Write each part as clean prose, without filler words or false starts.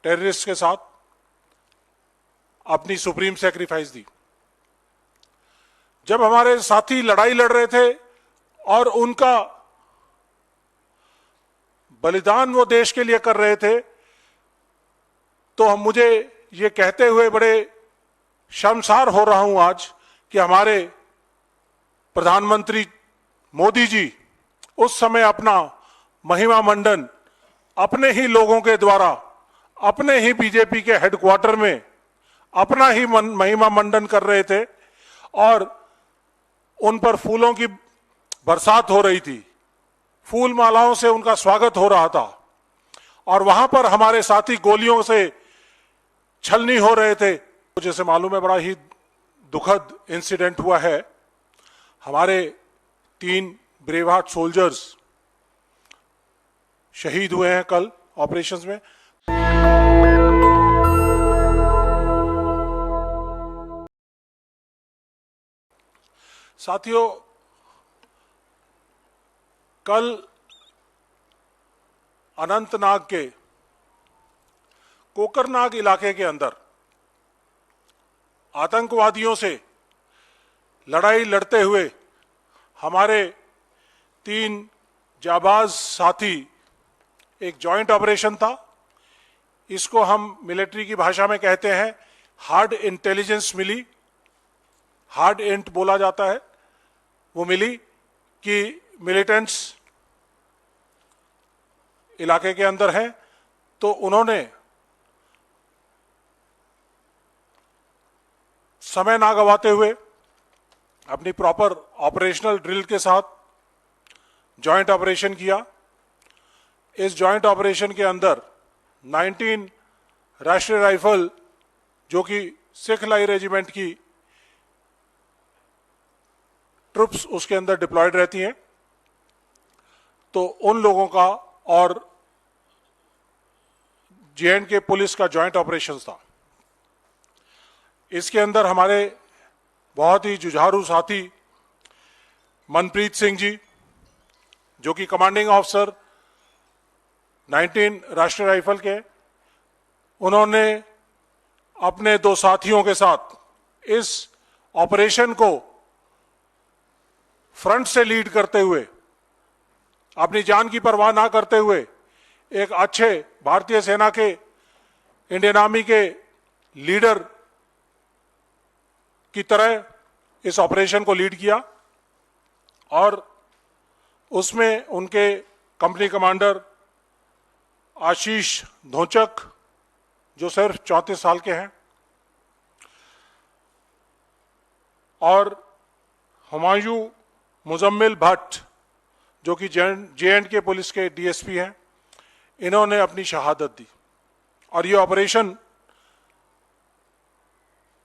Terrorist के साथ अपनी सुप्रीम सैक्रिफाइस दी। जब हमारे साथी लड़ाई लड़ रहे थे और उनका बलिदान वो देश के लिए कर रहे थे, तो मुझे ये कहते हुए बड़े शर्मसार हो रहा हूं आज कि हमारे प्रधानमंत्री मोदी जी उस समय अपना महिमा मंडन अपने ही लोगों के द्वारा, अपने ही बीजेपी के हेडक्वार्टर में अपना ही महिमा मंडन कर रहे थे और उन पर फूलों की बरसात हो रही थी, फूल मालाओं से उनका स्वागत हो रहा था और वहां पर हमारे साथी गोलियों से छलनी हो रहे थे। जैसे मालूम है, बड़ा ही दुखद इंसिडेंट हुआ है। हमारे 3 ब्रेव हार्ट सोल्जर्स शहीद हुए हैं कल ऑपरेशंस में। साथियों, कल अनंतनाग के कोकरनाग इलाके के अंदर आतंकवादियों से लड़ाई लड़ते हुए हमारे 3 जाबाज साथी, एक जॉइंट ऑपरेशन था। इसको हम मिलिट्री की भाषा में कहते हैं हार्ड इंटेलिजेंस मिली, हार्ड इंट बोला जाता है। वो मिली कि मिलिटेंट्स इलाके के अंदर हैं, तो उन्होंने समय ना गवाते हुए अपनी प्रॉपर ऑपरेशनल ड्रिल के साथ जॉइंट ऑपरेशन किया। इस जॉइंट ऑपरेशन के अंदर 19 राष्ट्रीय राइफल, जो कि सिख लाई रेजिमेंट की ट्रुप्स उसके अंदर डिप्लॉयड रहती हैं, तो उन लोगों का और जे.एंड.के पुलिस का जॉइंट ऑपरेशन था। इसके अंदर हमारे बहुत ही जुझारू साथी मनप्रीत सिंह जी, जो कि कमांडिंग ऑफिसर 19 राष्ट्रीय राइफल के, उन्होंने अपने 2 साथियों के साथ इस ऑपरेशन को फ्रंट से लीड करते हुए, अपनी जान की परवाह ना करते हुए, एक अच्छे भारतीय सेना के, इंडियन आर्मी के लीडर की तरह इस ऑपरेशन को लीड किया और उसमें उनके कंपनी कमांडर आशीष धोचक, जो सिर्फ 34 साल के हैं, और हुमायूं मुजम्मिल भट्ट, जो कि जे.एंड.के पुलिस के डीएसपी हैं, इन्होंने अपनी शहादत दी। और ये ऑपरेशन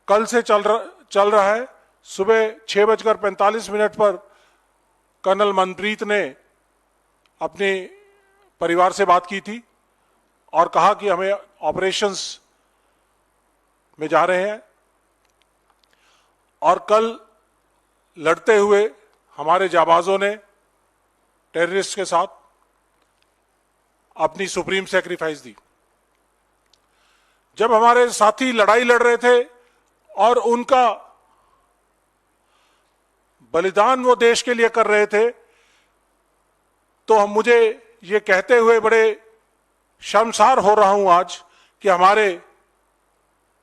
कल से चल रहा है। सुबह 6:45 पर कर्नल मनप्रीत ने अपने परिवार से बात की थी और कहा कि हमें ऑपरेशंस में जा रहे हैं, और कल लड़ते हुए हमारे जाबाजों ने टेररिस्ट के साथ अपनी सुप्रीम सैक्रिफाइस दी। जब हमारे साथी लड़ाई लड़ रहे थे और उनका बलिदान वो देश के लिए कर रहे थे, तो मुझे ये कहते हुए बड़े शर्मसार हो रहा हूं आज कि हमारे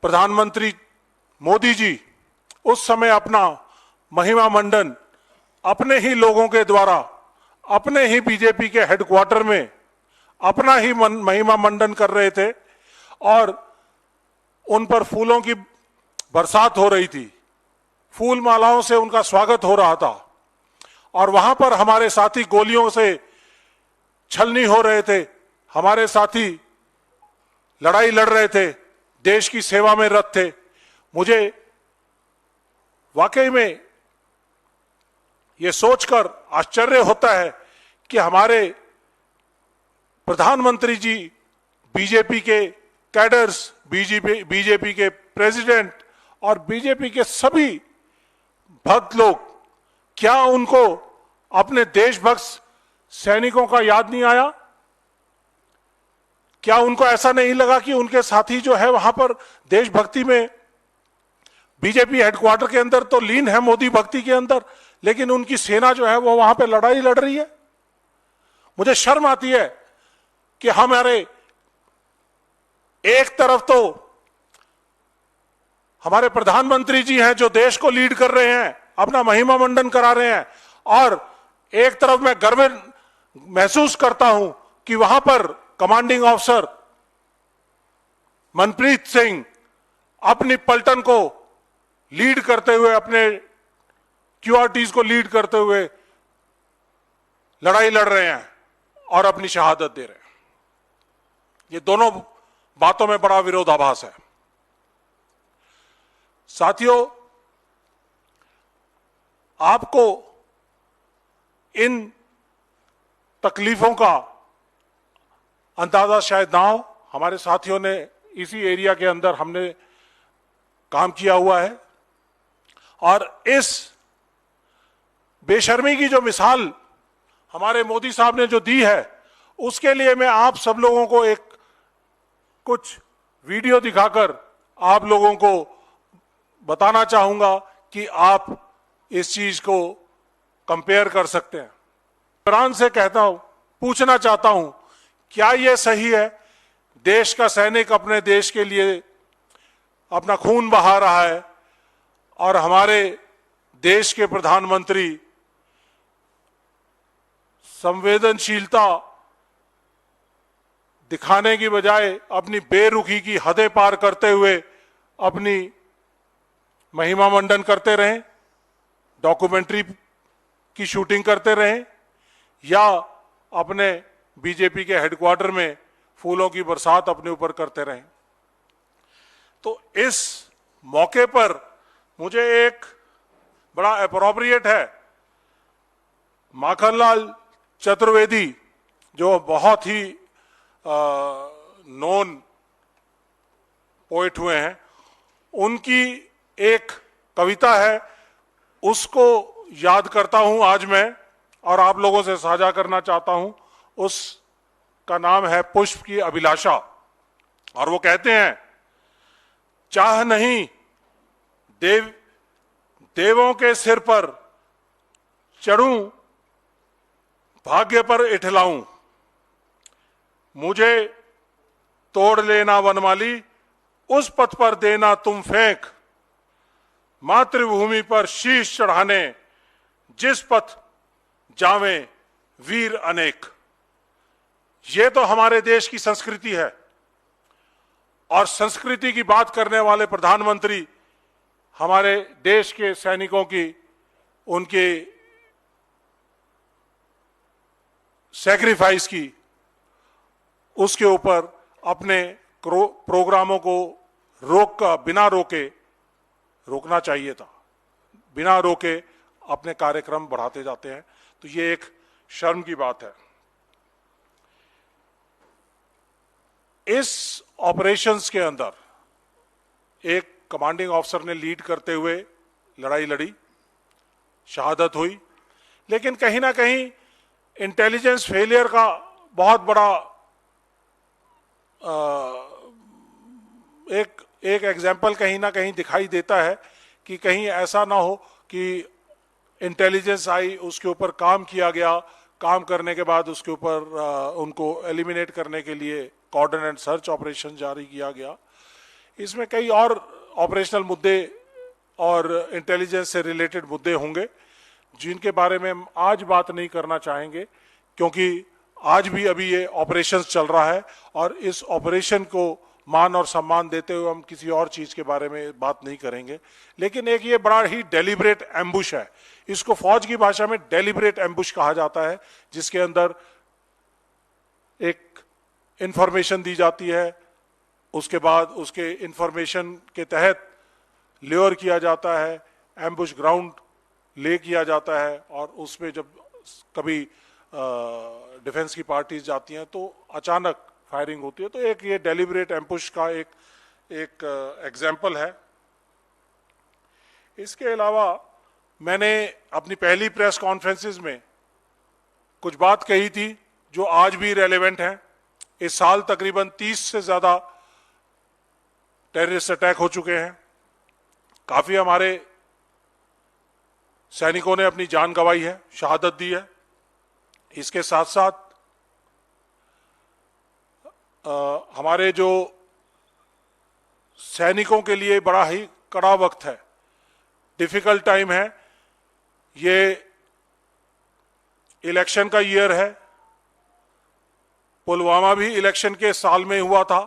प्रधानमंत्री मोदी जी उस समय अपना महिमा मंडन अपने ही लोगों के द्वारा, अपने ही बीजेपी के हेडक्वार्टर में अपना ही महिमा मंडन कर रहे थे और उन पर फूलों की बरसात हो रही थी, फूल मालाओं से उनका स्वागत हो रहा था और वहां पर हमारे साथी गोलियों से छलनी हो रहे थे। हमारे साथी लड़ाई लड़ रहे थे, देश की सेवा में रत थे। मुझे वाकई में यह सोचकर आश्चर्य होता है कि हमारे प्रधानमंत्री जी, बीजेपी के कैडर्स, बीजेपी के प्रेसिडेंट और बीजेपी के सभी भक्त लोग, क्या उनको अपने देशभक्त सैनिकों का याद नहीं आया? क्या उनको ऐसा नहीं लगा कि उनके साथी जो है वहां पर देशभक्ति में, बीजेपी हेडक्वार्टर के अंदर तो लीन है मोदी भक्ति के अंदर, लेकिन उनकी सेना जो है वो वहां पे लड़ाई लड़ रही है? मुझे शर्म आती है कि हमारे एक तरफ तो हमारे प्रधानमंत्री जी हैं जो देश को लीड कर रहे हैं, अपना महिमा मंडन करा रहे हैं, और एक तरफ मैं गर्व महसूस करता हूं कि वहां पर कमांडिंग ऑफिसर मनप्रीत सिंह अपनी पलटन को लीड करते हुए, अपने क्यूआरटीज को लीड करते हुए लड़ाई लड़ रहे हैं और अपनी शहादत दे रहे हैं। ये दोनों बातों में बड़ा विरोधाभास है। साथियों, आपको इन तकलीफों का अंदाजा शायद ना हो। हमारे साथियों ने इसी एरिया के अंदर हमने काम किया हुआ है, और इस बेशर्मी की जो मिसाल हमारे मोदी साहब ने जो दी है, उसके लिए मैं आप सब लोगों को एक कुछ वीडियो दिखाकर आप लोगों को बताना चाहूंगा कि आप इस चीज को कंपेयर कर सकते हैं। इमरान से कहता हूं, पूछना चाहता हूं, क्या यह सही है देश का सैनिक अपने देश के लिए अपना खून बहा रहा है और हमारे देश के प्रधानमंत्री संवेदनशीलता दिखाने की बजाय अपनी बेरुखी की हदें पार करते हुए अपनी महिमा मंडन करते रहें, डॉक्यूमेंट्री की शूटिंग करते रहें, या अपने बीजेपी के हेडक्वार्टर में फूलों की बरसात अपने ऊपर करते रहें। तो इस मौके पर मुझे एक बड़ा एप्रोप्रिएट है, माखनलाल चतुर्वेदी जो बहुत ही नोन पोएट हुए हैं, उनकी एक कविता है, उसको याद करता हूं आज मैं और आप लोगों से साझा करना चाहता हूं। उसका नाम है पुष्प की अभिलाषा, और वो कहते हैं, चाह नहीं देवों के सिर पर चढ़ूं, भाग्य पर इठलाऊं, मुझे तोड़ लेना वनमाली, उस पथ पर देना तुम फेंक, मातृभूमि पर शीश चढ़ाने, जिस पथ जावे वीर अनेक। ये तो हमारे देश की संस्कृति है, और संस्कृति की बात करने वाले प्रधानमंत्री हमारे देश के सैनिकों की, उनके सैक्रिफाइस की, उसके ऊपर अपने प्रोग्रामों को बिना रोकना चाहिए था। बिना रोके अपने कार्यक्रम बढ़ाते जाते हैं, तो ये एक शर्म की बात है। इस ऑपरेशंस के अंदर एक कमांडिंग ऑफिसर ने लीड करते हुए लड़ाई लड़ी, शहादत हुई, लेकिन कहीं ना कहीं इंटेलिजेंस फेलियर का बहुत बड़ा एक एग्जाम्पल कहीं ना कहीं दिखाई देता है कि कहीं ऐसा ना हो कि इंटेलिजेंस आई, उसके ऊपर काम किया गया, काम करने के बाद उसके ऊपर उनको एलिमिनेट करने के लिए कॉर्डन एंड सर्च ऑपरेशन जारी किया गया। इसमें कई और ऑपरेशनल मुद्दे और इंटेलिजेंस से रिलेटेड मुद्दे होंगे जिनके बारे में हम आज बात नहीं करना चाहेंगे, क्योंकि आज भी अभी ये ऑपरेशन चल रहा है, और इस ऑपरेशन को मान और सम्मान देते हुए हम किसी और चीज के बारे में बात नहीं करेंगे। लेकिन एक ये बड़ा ही डेलिब्रेट एम्बुश है, इसको फौज की भाषा में डेलिब्रेट एम्बुश कहा जाता है, जिसके अंदर एक इंफॉर्मेशन दी जाती है, उसके बाद उसके इंफॉर्मेशन के तहत ल्योर किया जाता है, एम्बुश ग्राउंड ले किया जाता है, और उसमें जब कभी डिफेंस की पार्टीज जाती हैं तो अचानक फायरिंग होती है। तो एक ये डेलिब्रेट एम्बुश का एक एग्जाम्पल है। इसके अलावा मैंने अपनी पहली प्रेस कॉन्फ्रेंसेस में कुछ बात कही थी जो आज भी रेलेवेंट है, इस साल तकरीबन 30 से ज्यादा टेररिस्ट अटैक हो चुके हैं। काफी हमारे सैनिकों ने अपनी जान गंवाई है, शहादत दी है। इसके साथ साथ हमारे जो सैनिकों के लिए बड़ा ही कड़ा वक्त है, डिफिकल्ट टाइम है। ये इलेक्शन का ईयर है। पुलवामा भी इलेक्शन के साल में हुआ था।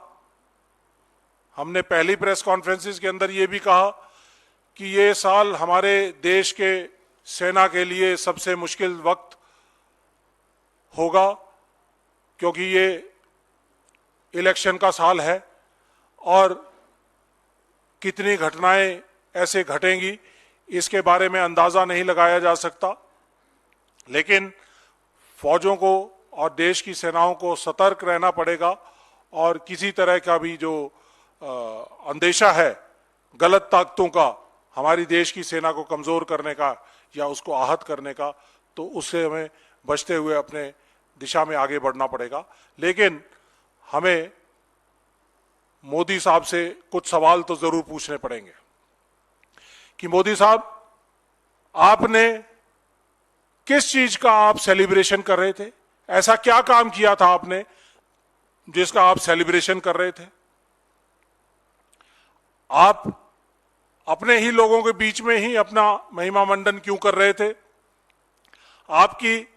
हमने पहली प्रेस कॉन्फ्रेंसिस के अंदर ये भी कहा कि ये साल हमारे देश के सेना के लिए सबसे मुश्किल वक्त होगा, क्योंकि ये इलेक्शन का साल है और कितनी घटनाएं ऐसे घटेंगी इसके बारे में अंदाजा नहीं लगाया जा सकता। लेकिन फौजों को और देश की सेनाओं को सतर्क रहना पड़ेगा और किसी तरह का भी जो अंदेशा है गलत ताकतों का हमारी देश की सेना को कमजोर करने का या उसको आहत करने का, तो उससे हमें बचते हुए अपने दिशा में आगे बढ़ना पड़ेगा। लेकिन हमें मोदी साहब से कुछ सवाल तो जरूर पूछने पड़ेंगे कि मोदी साहब, आपने किस चीज का आप सेलिब्रेशन कर रहे थे? ऐसा क्या काम किया था आपने जिसका आप सेलिब्रेशन कर रहे थे? आप अपने ही लोगों के बीच में ही अपना महिमा मंडन क्यों कर रहे थे? आपकी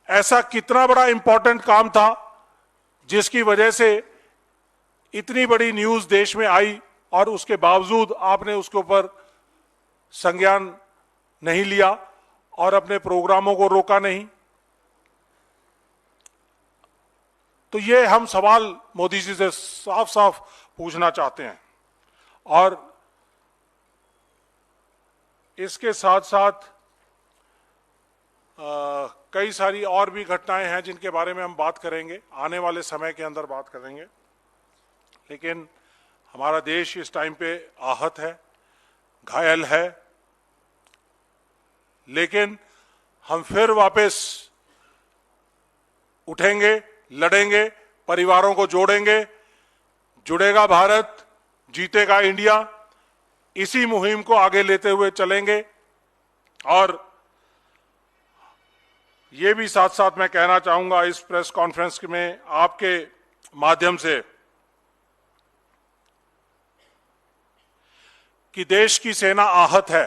ऐसा कितना बड़ा इंपॉर्टेंट काम था जिसकी वजह से इतनी बड़ी न्यूज देश में आई और उसके बावजूद आपने उसके ऊपर संज्ञान नहीं लिया और अपने प्रोग्रामों को रोका नहीं? तो ये हम सवाल मोदी जी से साफ साफ पूछना चाहते हैं। और इसके साथ साथ कई सारी और भी घटनाएं हैं जिनके बारे में हम बात करेंगे, आने वाले समय के अंदर बात करेंगे। लेकिन हमारा देश इस टाइम पे आहत है, घायल है, लेकिन हम फिर वापस उठेंगे, लड़ेंगे, परिवारों को जोड़ेंगे। जुड़ेगा भारत, जीतेगा इंडिया, इसी मुहिम को आगे लेते हुए चलेंगे। और ये भी साथ साथ मैं कहना चाहूंगा इस प्रेस कॉन्फ्रेंस में आपके माध्यम से कि देश की सेना आहत है,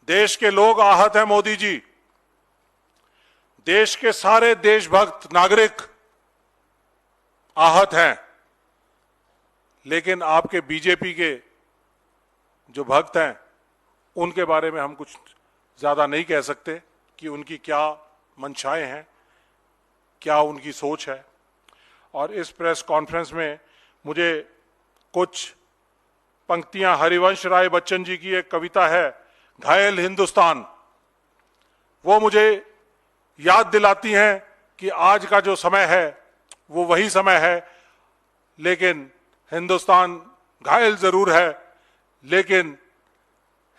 देश के लोग आहत हैं। मोदी जी, देश के सारे देशभक्त नागरिक आहत हैं, लेकिन आपके बीजेपी के जो भक्त हैं उनके बारे में हम कुछ ज्यादा नहीं कह सकते कि उनकी क्या मंशाएं हैं, क्या उनकी सोच है। और इस प्रेस कॉन्फ्रेंस में मुझे कुछ पंक्तियां हरिवंश राय बच्चन जी की एक कविता है, घायल हिंदुस्तान, वो मुझे याद दिलाती हैं कि आज का जो समय है वो वही समय है। लेकिन हिंदुस्तान घायल जरूर है, लेकिन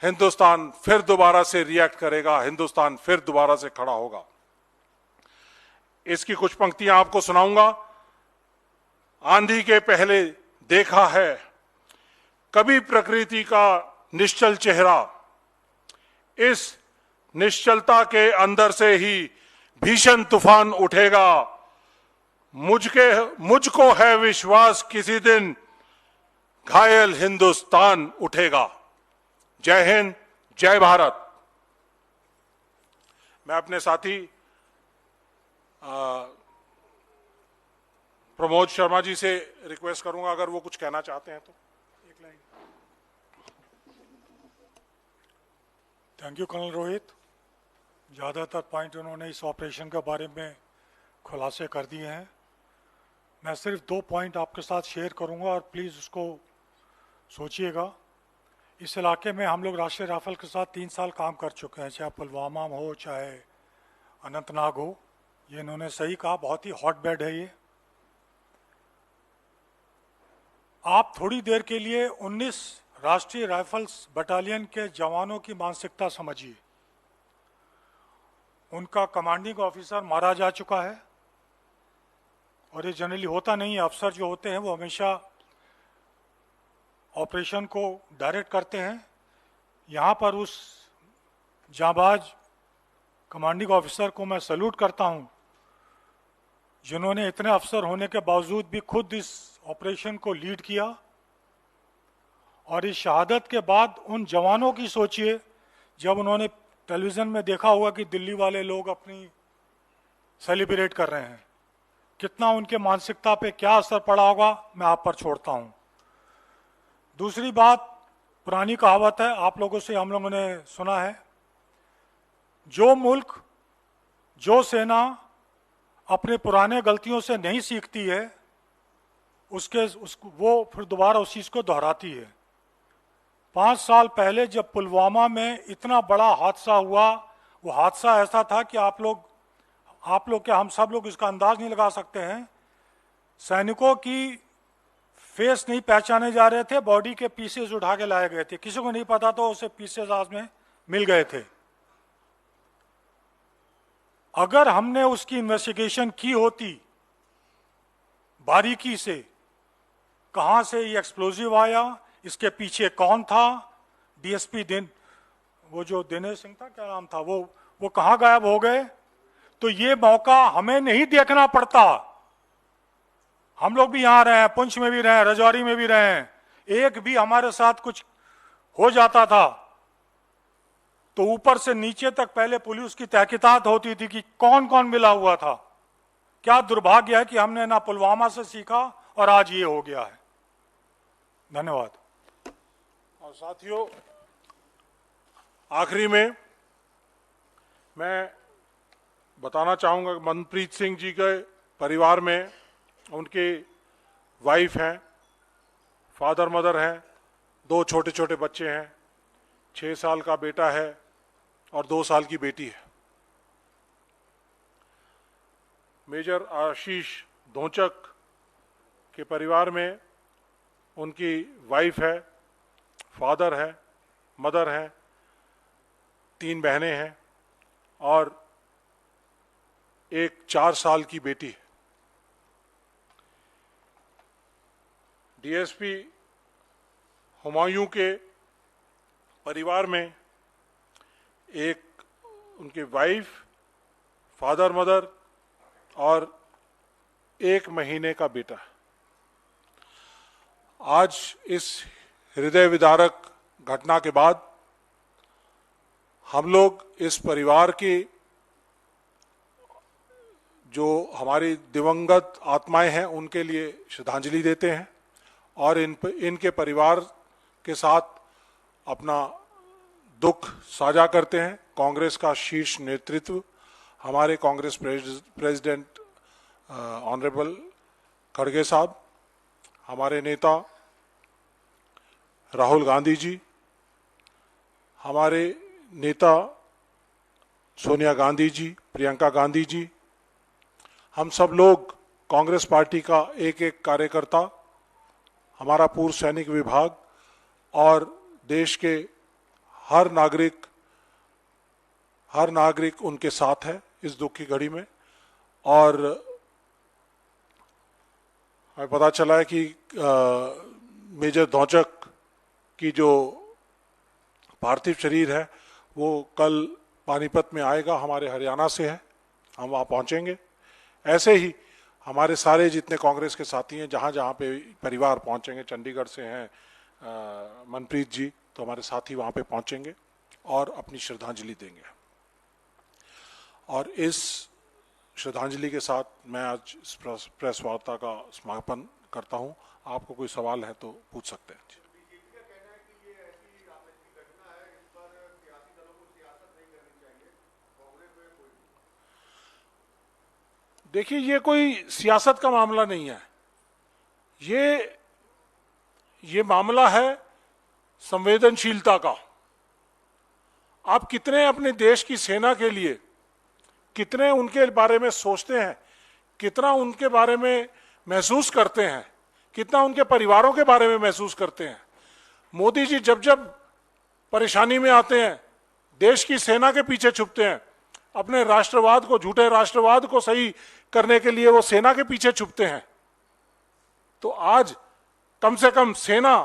हिंदुस्तान फिर दोबारा से रिएक्ट करेगा, हिंदुस्तान फिर दोबारा से खड़ा होगा। इसकी कुछ पंक्तियां आपको सुनाऊंगा। आंधी के पहले देखा है कभी प्रकृति का निश्चल चेहरा, इस निश्चलता के अंदर से ही भीषण तूफान उठेगा। मुझको है विश्वास किसी दिन घायल हिंदुस्तान उठेगा। जय हिंद, जय भारत। मैं अपने साथी प्रमोद शर्मा जी से रिक्वेस्ट करूंगा अगर वो कुछ कहना चाहते हैं तो एक line. Thank you colonel Rohit. ज़्यादातर पॉइंट उन्होंने इस ऑपरेशन के बारे में खुलासे कर दिए हैं। मैं सिर्फ 2 पॉइंट आपके साथ शेयर करूंगा और प्लीज़ उसको सोचिएगा। इस इलाके में हम लोग राष्ट्रीय राइफल के साथ 3 साल काम कर चुके हैं, चाहे पुलवामा हो चाहे अनंतनाग हो। ये इन्होंने सही कहा, बहुत ही हॉट बेड है ये। आप थोड़ी देर के लिए 19 राष्ट्रीय राइफल्स बटालियन के जवानों की मानसिकता समझिए। उनका कमांडिंग ऑफिसर मारा जा चुका है और ये जनरली होता नहीं है। अफसर जो होते हैं वो हमेशा ऑपरेशन को डायरेक्ट करते हैं। यहाँ पर उस जांबाज कमांडिंग ऑफिसर को मैं सैल्यूट करता हूँ, जिन्होंने इतने अफसर होने के बावजूद भी खुद इस ऑपरेशन को लीड किया। और इस शहादत के बाद उन जवानों की सोचिए, जब उन्होंने टेलीविज़न में देखा होगा कि दिल्ली वाले लोग अपनी सेलिब्रेट कर रहे हैं, कितना उनके मानसिकता पे क्या असर पड़ा होगा, मैं आप पर छोड़ता हूँ। दूसरी बात, पुरानी कहावत है, आप लोगों से हम लोगों ने सुना है, जो मुल्क, जो सेना अपने पुराने गलतियों से नहीं सीखती है, वो फिर दोबारा उस चीज़ को दोहराती है। 5 साल पहले जब पुलवामा में इतना बड़ा हादसा हुआ, वो हादसा ऐसा था कि आप लोग क्या, हम सब लोग इसका अंदाज नहीं लगा सकते हैं। सैनिकों की फेस नहीं पहचाने जा रहे थे, बॉडी के पीसेस उठा के लाए गए थे, किसी को नहीं पता तो उसे पीसेस आज में मिल गए थे। अगर हमने उसकी इन्वेस्टिगेशन की होती बारीकी से, कहां से ये एक्सप्लोजिव आया, इसके पीछे कौन था, डीएसपी वो जो दिनेश सिंह था, क्या नाम था, वो कहां गायब हो गए, तो ये मौका हमें नहीं देखना पड़ता। हम लोग भी यहां रहे हैं, पुंछ में भी रहे हैं, रजौरी में भी रहे हैं, एक भी हमारे साथ कुछ हो जाता था तो ऊपर से नीचे तक पहले पुलिस की तहकीकात होती थी कि कौन कौन मिला हुआ था। क्या दुर्भाग्य है कि हमने ना पुलवामा से सीखा और आज ये हो गया है। धन्यवाद। और साथियों, आखिरी में मैं बताना चाहूंगा कि मनप्रीत सिंह जी के परिवार में उनके वाइफ हैं, फादर मदर हैं, 2 छोटे छोटे बच्चे हैं, 6 साल का बेटा है और 2 साल की बेटी है। मेजर आशीष धोचक के परिवार में उनकी वाइफ है, फादर है, मदर है, 3 बहनें हैं और एक 4 साल की बेटी है। डीएसपी हुमायूं के परिवार में एक उनके वाइफ, फादर मदर और 1 महीने का बेटा है। आज इस हृदय विदारक घटना के बाद हम लोग इस परिवार की, जो हमारी दिवंगत आत्माएं हैं, उनके लिए श्रद्धांजलि देते हैं और इनके परिवार के साथ अपना दुख साझा करते हैं। कांग्रेस का शीर्ष नेतृत्व, हमारे कांग्रेस प्रेसिडेंट ऑनरेबल खड़गे साहब, हमारे नेता राहुल गांधी जी, हमारे नेता सोनिया गांधी जी, प्रियंका गांधी जी, हम सब लोग कांग्रेस पार्टी का एक एक कार्यकर्ता, हमारा पूर्व सैनिक विभाग और देश के हर नागरिक उनके साथ है इस दुख की घड़ी में। और हमें पता चला है कि मेजर धोचक की जो पार्थिव शरीर है वो कल पानीपत में आएगा, हमारे हरियाणा से है, हम वहाँ पहुँचेंगे। ऐसे ही हमारे सारे जितने कांग्रेस के साथी हैं, जहाँ जहाँ पे परिवार पहुँचेंगे, चंडीगढ़ से हैं मनप्रीत जी, तो हमारे साथी वहाँ पे पहुँचेंगे और अपनी श्रद्धांजलि देंगे। और इस श्रद्धांजलि के साथ मैं आज इस प्रेस वार्ता का समापन करता हूँ। आपको कोई सवाल है तो पूछ सकते हैं। देखिए, ये कोई सियासत का मामला नहीं है, ये मामला है संवेदनशीलता का। आप कितने अपने देश की सेना के लिए, कितने उनके बारे में सोचते हैं, कितना उनके बारे में महसूस करते हैं, कितना उनके परिवारों के बारे में महसूस करते हैं। मोदी जी जब जब परेशानी में आते हैं, देश की सेना के पीछे छुपते हैं, अपने राष्ट्रवाद को, झूठे राष्ट्रवाद को सही करने के लिए वो सेना के पीछे छुपते हैं। तो आज कम से कम सेना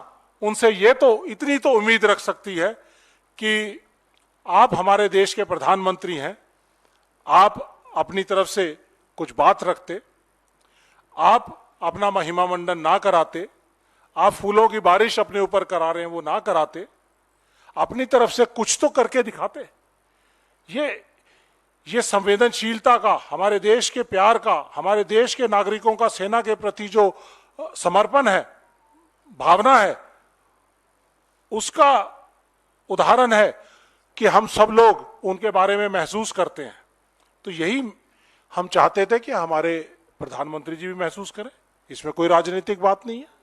उनसे ये तो इतनी तो उम्मीद रख सकती है कि आप हमारे देश के प्रधानमंत्री हैं, आप अपनी तरफ से कुछ बात रखते, आप अपना महिमा मंडन ना कराते, आप फूलों की बारिश अपने ऊपर करा रहे हैं वो ना कराते, अपनी तरफ से कुछ तो करके दिखाते। ये संवेदनशीलता का, हमारे देश के प्यार का, हमारे देश के नागरिकों का सेना के प्रति जो समर्पण है, भावना है, उसका उदाहरण है कि हम सब लोग उनके बारे में महसूस करते हैं। तो यही हम चाहते थे कि हमारे प्रधानमंत्री जी भी महसूस करें। इसमें कोई राजनीतिक बात नहीं है।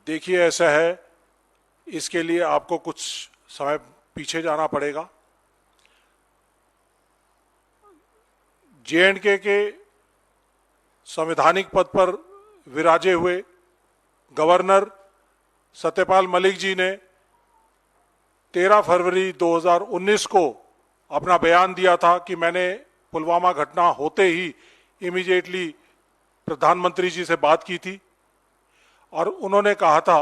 देखिए, ऐसा है, इसके लिए आपको कुछ समय पीछे जाना पड़ेगा। JNK के संवैधानिक पद पर विराजे हुए गवर्नर सत्यपाल मलिक जी ने 13 फरवरी 2019 को अपना बयान दिया था कि मैंने पुलवामा घटना होते ही इमीडिएटली प्रधानमंत्री जी से बात की थी और उन्होंने कहा था,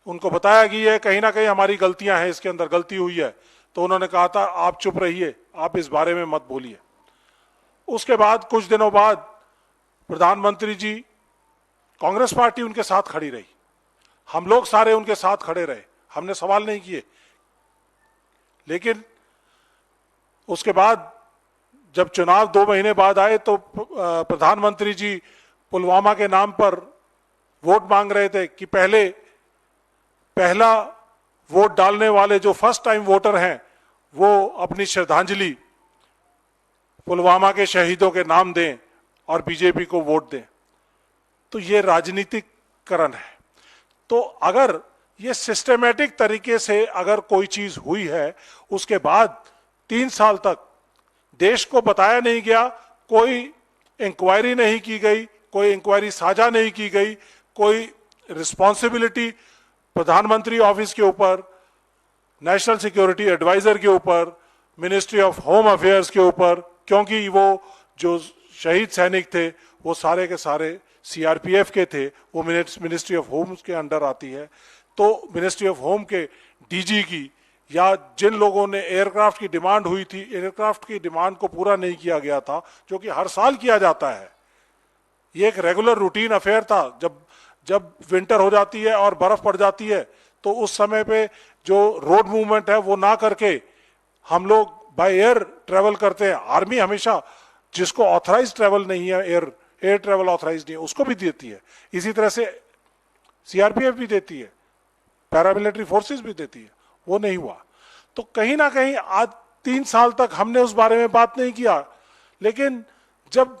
उनको बताया कि ये कहीं ना कहीं हमारी गलतियां हैं, इसके अंदर गलती हुई है। तो उन्होंने कहा था आप चुप रहिए, आप इस बारे में मत बोलिए। उसके बाद कुछ दिनों बाद प्रधानमंत्री जी, कांग्रेस पार्टी उनके साथ खड़ी रही, हम लोग सारे उनके साथ खड़े रहे, हमने सवाल नहीं किए। लेकिन उसके बाद जब चुनाव 2 महीने बाद आए तो प्रधानमंत्री जी पुलवामा के नाम पर वोट मांग रहे थे कि पहला वोट डालने वाले जो फर्स्ट टाइम वोटर हैं वो अपनी श्रद्धांजलि पुलवामा के शहीदों के नाम दें और बीजेपी को वोट दें। तो ये राजनीतिकरण है। तो अगर ये सिस्टमेटिक तरीके से अगर कोई चीज हुई है, उसके बाद 3 साल तक देश को बताया नहीं गया, कोई इंक्वायरी नहीं की गई, कोई इंक्वायरी साझा नहीं की गई, कोई रिस्पॉन्सिबिलिटी प्रधानमंत्री ऑफिस के ऊपर, नेशनल सिक्योरिटी एडवाइजर के ऊपर, मिनिस्ट्री ऑफ होम अफेयर्स के ऊपर, क्योंकि वो जो शहीद सैनिक थे वो सारे के सारे CRPF के थे, वो मिनिस्ट्री ऑफ होम के अंडर आती है। तो मिनिस्ट्री ऑफ होम के DG की या जिन लोगों ने एयरक्राफ्ट की डिमांड हुई थी, एयरक्राफ्ट की डिमांड को पूरा नहीं किया गया था, जो कि हर साल किया जाता है। ये एक रेगुलर रूटीन अफेयर था। जब विंटर हो जाती है और बर्फ पड़ जाती है तो उस समय पे जो रोड मूवमेंट है वो ना करके हम लोग बाय एयर ट्रेवल करते हैं। आर्मी हमेशा जिसको ऑथराइज ट्रेवल नहीं है, एयर ट्रेवल ऑथराइज नहीं है, उसको भी देती है। इसी तरह से CRPF भी देती है, पैरामिलिट्री फोर्सेस भी देती है, वो नहीं हुआ। तो कहीं ना कहीं आज 3 साल तक हमने उस बारे में बात नहीं किया। लेकिन जब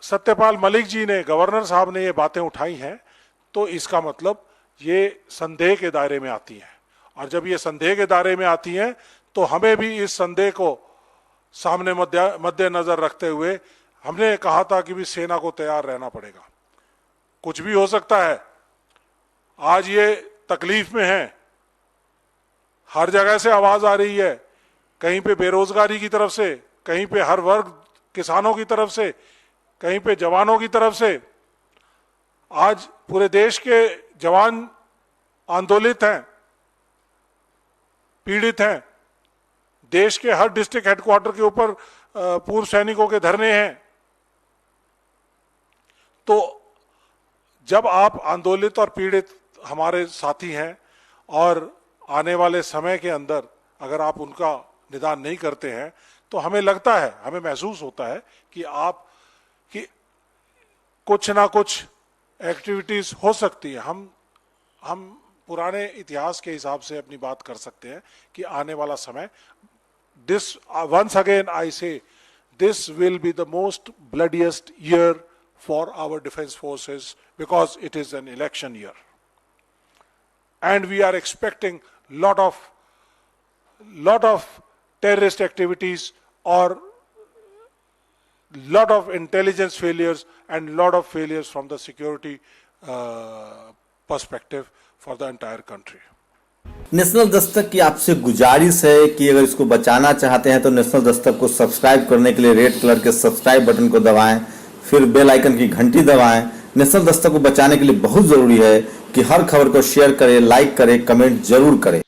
सत्यपाल मलिक जी ने, गवर्नर साहब ने ये बातें उठाई हैं, तो इसका मतलब ये संदेह के दायरे में आती हैं। और जब ये संदेह के दायरे में आती हैं तो हमें भी इस संदेह को सामने मद्देनजर रखते हुए हमने कहा था कि भी सेना को तैयार रहना पड़ेगा, कुछ भी हो सकता है। आज ये तकलीफ में है, हर जगह से आवाज आ रही है, कहीं पे बेरोजगारी की तरफ से, कहीं पे हर वर्ग, किसानों की तरफ से, कहीं पे जवानों की तरफ से। आज पूरे देश के जवान आंदोलित हैं, पीड़ित हैं। देश के हर डिस्ट्रिक्ट हेडक्वार्टर के ऊपर पूर्व सैनिकों के धरने हैं। तो जब आप आंदोलित और पीड़ित हमारे साथी हैं और आने वाले समय के अंदर अगर आप उनका निदान नहीं करते हैं तो हमें लगता है, हमें महसूस होता है कि कुछ ना कुछ एक्टिविटीज हो सकती है। हम पुराने इतिहास के हिसाब से अपनी बात कर सकते हैं कि आने वाला समय, this once again I say, this will be the most bloodiest year for our defense forces because it is an election year. and we are expecting lot of terrorist activities or lot of intelligence failures and lot of failures from the security perspective for the entire country. National Dastak की आपसे गुजारिश है कि अगर इसको बचाना चाहते हैं तो नेशनल दस्तक को सब्सक्राइब करने के लिए रेड कलर के सब्सक्राइब बटन को दबाएं, फिर बेल आइकन की घंटी दबाएं। नेशनल दस्तक को बचाने के लिए बहुत जरूरी है कि हर खबर को शेयर करें, लाइक करें, कमेंट जरूर करें।